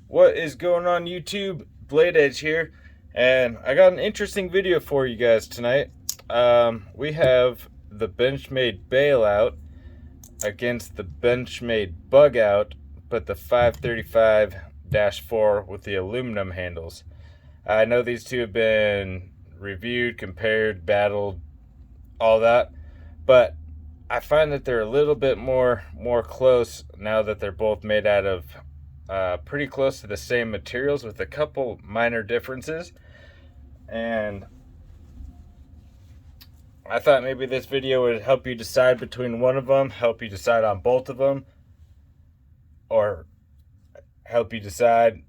What is going on YouTube? Blade Edge here, and I got an interesting video for you guys tonight. We have the Benchmade Bailout against the Benchmade Bugout, but the 535-4 with the aluminum handles. I know these two have been reviewed, compared, battled, all that, but I find that they're a little bit more close now that they're both made out of pretty close to the same materials with a couple minor differences. And I thought maybe this video would help you decide between one of them, help you decide on both of them, or help you decide,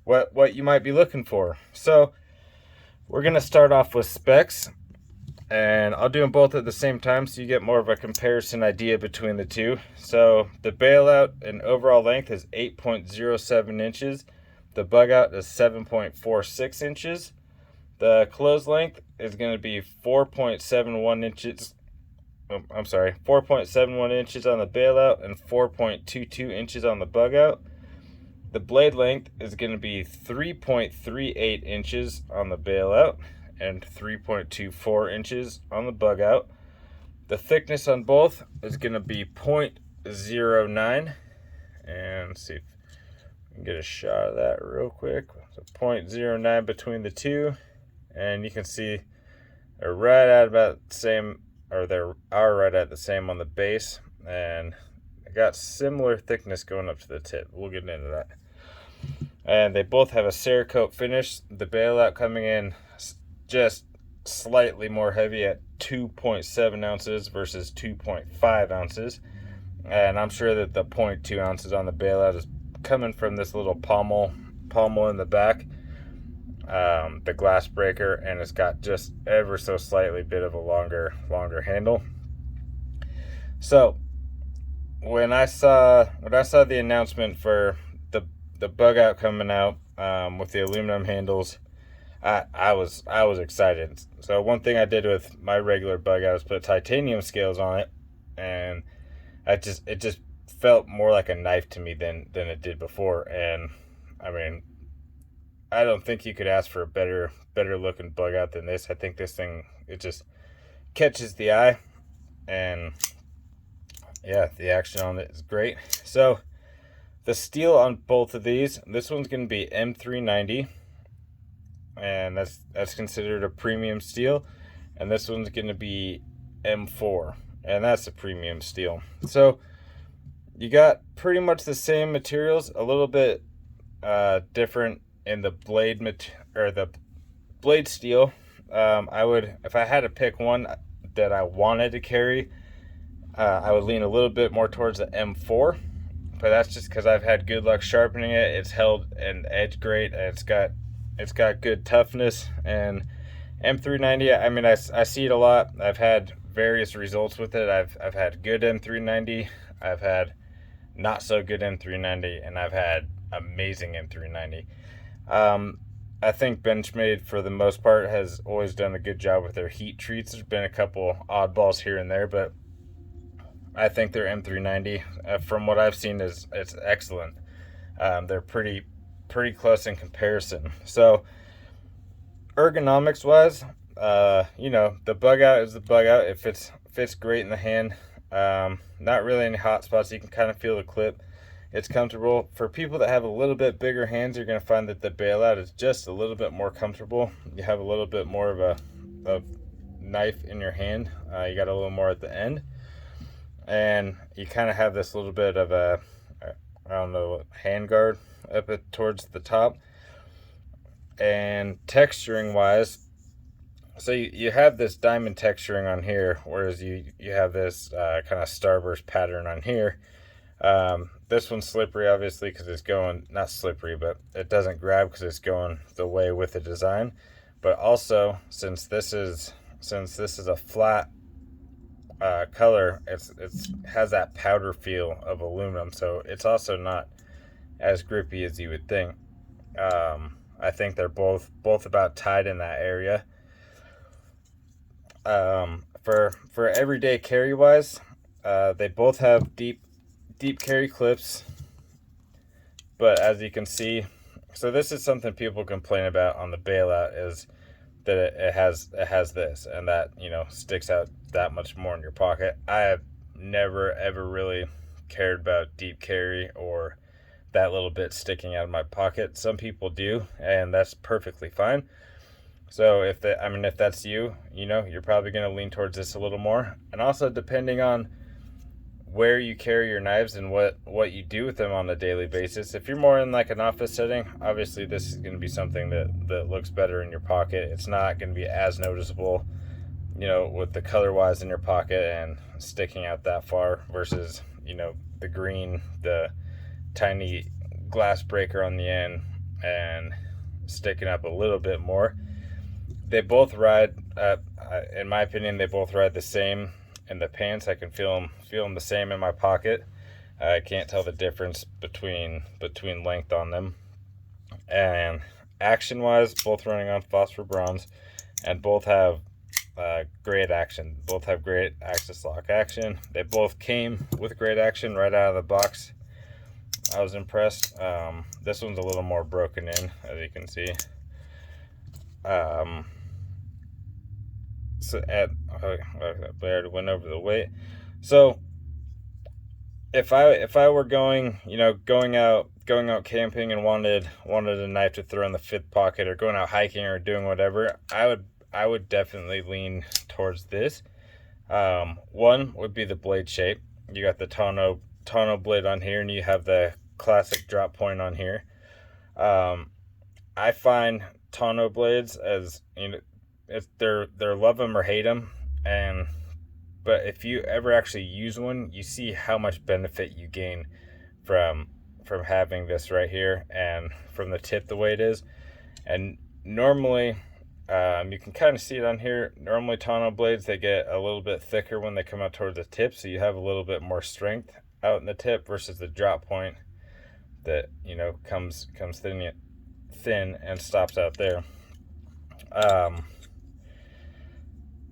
what you might be looking for. So we're going to start off with specs, and I'll do them both at the same time so you get more of a comparison idea between the two. So the Bailout in overall length is 8.07 inches. The Bugout is 7.46 inches. The close length is going to be 4.71 inches. 4.71 inches on the Bailout and 4.22 inches on the Bugout. The blade length is going to be 3.38 inches on the Bailout and 3.24 inches on the Bugout. The thickness on both is going to be 0.09. And let's see if we can get a shot of that real quick. So 0.09 between the two. And you can see they're right at about the same, or they are right at the same on the base. And I got similar thickness going up to the tip. We'll get into that. And they both have a Cerakote finish. The Bailout coming in just slightly more heavy at 2.7 ounces versus 2.5 ounces. And I'm sure that the 0.2 ounces on the Bailout is coming from this little pommel in the back, the glass breaker, and it's got just ever so slightly bit of a longer handle. So when I saw the announcement for the Bugout coming out with the aluminum handles, I was excited. So one thing I did with my regular Bugout is put titanium scales on it, and it just felt more like a knife to me than it did before. And I mean, I don't think you could ask for a better looking Bugout than this. I think this thing, it just catches the eye, and yeah, the action on it is great. So the steel on both of these, this one's going to be M390, and that's considered a premium steel, and this one's going to be M4, and that's a premium steel. So you got pretty much the same materials, a little bit different in the the blade steel. I would, if I had to pick one that I wanted to carry, I would lean a little bit more towards the M4, but that's just because I've had good luck sharpening it. It's held an edge great, and it's got good toughness. And M390, I mean, I see it a lot. I've had various results with it. I've had good M390, I've had not so good M390, and I've had amazing M390. I think Benchmade, for the most part, has always done a good job with their heat treats. There's been a couple oddballs here and there, but I think their M390, from what I've seen, it's excellent. They're pretty close in comparison. So ergonomics wise, the Bugout is the Bugout. It fits great in the hand. Not really any hot spots. You can kind of feel the clip. It's comfortable. For people that have a little bit bigger hands, you're going to find that the Bailout is just a little bit more comfortable. You have a little bit more of a knife in your hand. You got a little more at the end, and you kind of have this little bit of a, I don't know, hand guard up towards the top. And texturing wise, so you have this diamond texturing on here, whereas you have this kind of starburst pattern on here. This one's slippery, obviously, because it's going, not slippery, but it doesn't grab because it's going the way with the design. But also, since this is a flat color, it has that powder feel of aluminum, so it's also not as grippy as you would think. I think they're both about tied in that area. For everyday carry wise, they both have deep carry clips, But as you can see, so this is something people complain about on the Bailout, is that it has this, and that, you know, sticks out that much more in your pocket. I have never ever really cared about deep carry or that little bit sticking out of my pocket. Some people do, and that's perfectly fine. So if that's you, you know, you're probably going to lean towards this a little more. And also, depending on where you carry your knives and what you do with them on a daily basis. If you're more in like an office setting, obviously this is going to be something that looks better in your pocket. It's not going to be as noticeable, you know, with the color wise in your pocket and sticking out that far versus, you know, the green, the tiny glass breaker on the end and sticking up a little bit more. They both ride, in my opinion, they both ride the same in the pants. I can feel them the same in my pocket. I can't tell the difference between length on them. And action wise, both running on phosphor bronze, and both have great action. Both have great axis lock action. They both came with great action right out of the box. I was impressed. This one's a little more broken in, as you can see. So I already went over the weight. So if I were going out camping and wanted a knife to throw in the fifth pocket, or going out hiking or doing whatever, I would definitely lean towards this. One would be the blade shape. You got the tonneau blade on here, and you have the classic drop point on here. I find tonneau blades, as you know, they're love them or hate them, but if you ever actually use one, you see how much benefit you gain from having this right here, and from the tip the way it is. And normally, you can kind of see it on here. Normally tonneau blades, they get a little bit thicker when they come out towards the tip, so you have a little bit more strength out in the tip versus the drop point that, you know, comes thin and stops out there.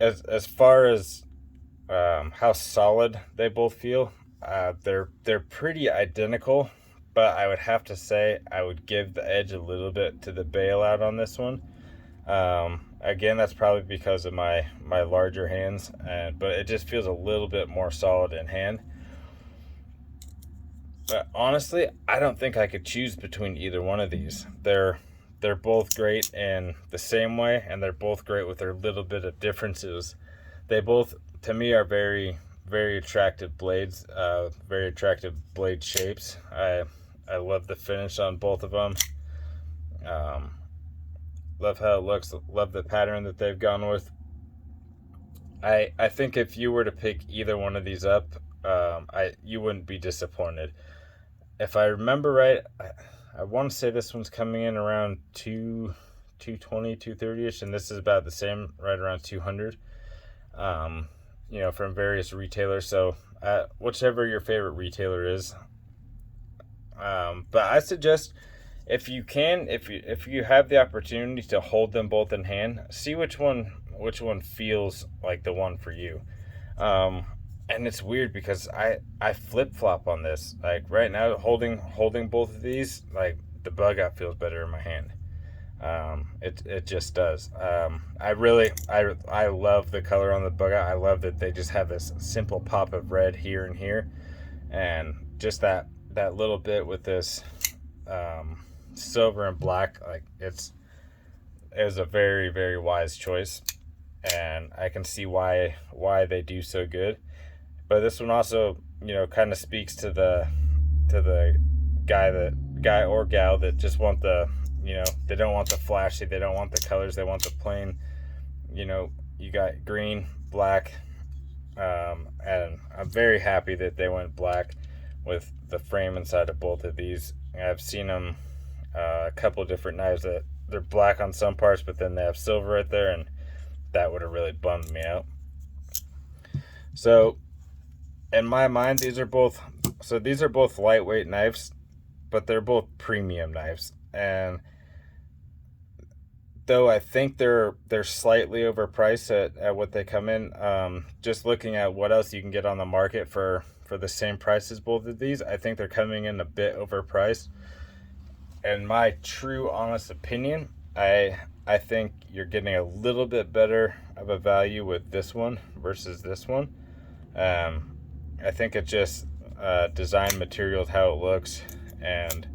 As far as how solid they both feel, they're pretty identical, but I would have to say I would give the edge a little bit to the Bailout on this one. Again, that's probably because of my larger hands, but it just feels a little bit more solid in hand. But honestly, I don't think I could choose between either one of these. They're both great in the same way, and they're both great with their little bit of differences. They both, to me, are very, very attractive blades, very attractive blade shapes. I love the finish on both of them. Love how it looks. Love the pattern that they've gone with. I think if you were to pick either one of these up, you wouldn't be disappointed. If I remember right, I want to say this one's coming in around 220, 230ish, and this is about the same, right around 200. You know, from various retailers. So whichever your favorite retailer is. But I suggest, if you have the opportunity to hold them both in hand, see which one feels like the one for you. And it's weird because I flip-flop on this. Like right now, holding both of these, like the Bugout feels better in my hand. It just does. I love the color on the Bugout. I love that they just have this simple pop of red here and here, and just that little bit with this silver and black. Like it was a very, very wise choice, and I can see why they do so good. But this one also, you know, kind of speaks to the guy or gal that just want the, you know, they don't want the flashy, they don't want the colors, they want the plain. You know, you got green, black, and I'm very happy that they went black with the frame inside of both of these. I've seen them a couple of different knives that they're black on some parts, but then they have silver right there, and that would have really bummed me out. So in my mind, these are both lightweight knives, but they're both premium knives. And though I think they're slightly overpriced at what they come in, just looking at what else you can get on the market for the same price as both of these, I think they're coming in a bit overpriced. in my true honest opinion, I think you're getting a little bit better of a value with this one versus this one. I think it just design materials, how it looks, and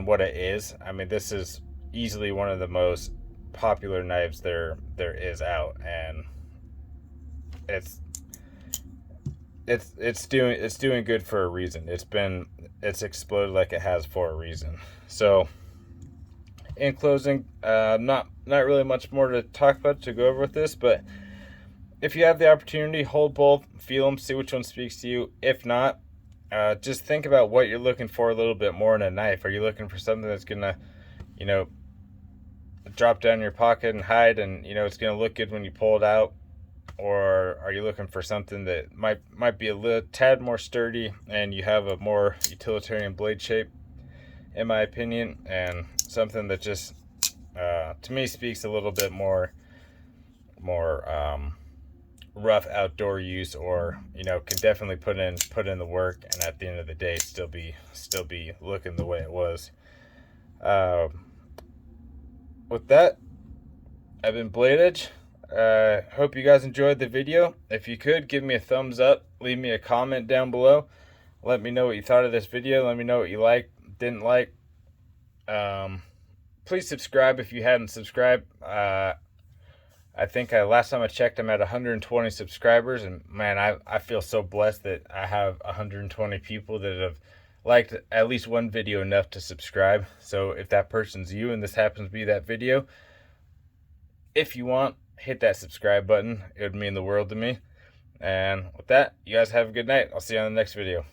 what it is. I mean, this is easily one of the most popular knives there is out, and it's it's doing good for a reason. It's exploded like it has for a reason. So in closing, not really much more to talk about, to go over with this, but if you have the opportunity, hold both, feel them, see which one speaks to you. If not, just think about what you're looking for a little bit more in a knife. Are you looking for something that's gonna, you know, drop down in your pocket and hide, and it's gonna look good when you pull it out? Or are you looking for something that might be a little tad more sturdy, and you have a more utilitarian blade shape, in my opinion, and something that just to me speaks a little bit more rough outdoor use, or can definitely put in the work, and at the end of the day still be looking the way it was. With that, I've been Blade Edge. Hope you guys enjoyed the video. If you could, give me a thumbs up, leave me a comment down below, let me know what you thought of this video, let me know what you liked, didn't like. Please subscribe if you hadn't subscribed. I think last time I checked, I'm at 120 subscribers, and man, I feel so blessed that I have 120 people that have liked at least one video enough to subscribe. So if that person's you and this happens to be that video, if you want, hit that subscribe button. It would mean the world to me. And with that, you guys have a good night. I'll see you on the next video.